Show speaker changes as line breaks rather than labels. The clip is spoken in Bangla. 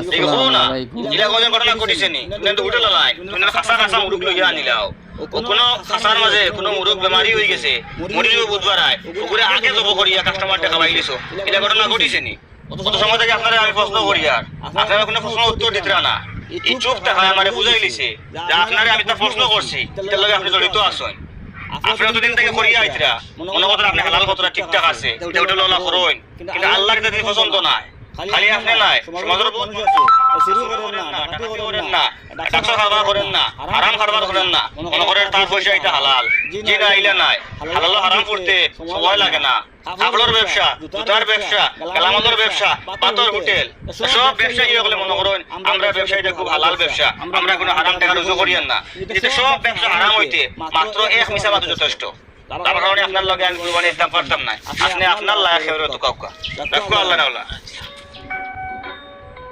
দেখো না ইলা কোন ঘটনা ঘটিছে নি কিন্তু হোটেল লাই তুমি খাসা খাসা মুরুগ লইয়া আনিলাও কোনো খাসার মাঝে কোনো মুরুগ বেমারি হয়ে গেছে মরিও বুধবার আয় ওগুলো আগে জব করিয়া কাস্টমারটা খাওয়াই দিছো ইলা ঘটনা ঘটিছে নি কত সময় থেকে আপনারা আমি প্রশ্ন করি আর আপনারা কোনো প্রশ্ন উত্তর দিতে না এই চুপ টাকা আমারে বুঝাই লিছে যে আপনারে আমি তা প্রশ্ন করছি তার লগে আপনি জড়িত আছেন আপনি দুদিন থেকে করিয়া আইতরা মনে কথা আপনি হালাল কথা ঠিকঠাক আছে এটা হোটেল ওলা করুন কিন্তু আল্লাহর কাছে পছন্দ নাই খালি আপনি নাই সমাজের বহুত শুরু করেন না টাকা করেন না ডাক্তার খাবার করেন না হারাম খাবার করেন না মনে করেন তার পয়সা এটা হালাল যে না আইলে নাই হালাল হারাম করতে সময় লাগে না আপনার ব্যবসা জুতার ব্যবসা কালামাদের ব্যবসা পাথর হোটেল সব ব্যবসা ইয়ে বলে মনে করেন আমরা ব্যবসা এটা খুব হালাল ব্যবসা আমরা কোনো হারাম টাকা রুজু করিয়েন না কিন্তু সব ব্যবসা হারাম হইতে মাত্র এক মিশা বাদ যথেষ্ট তার কারণে আপনার লগে আমি কুরবানি দিতে পারতাম না আপনি আপনার লায়া খেয়ে তো কাউকা রাখো আল্লাহ না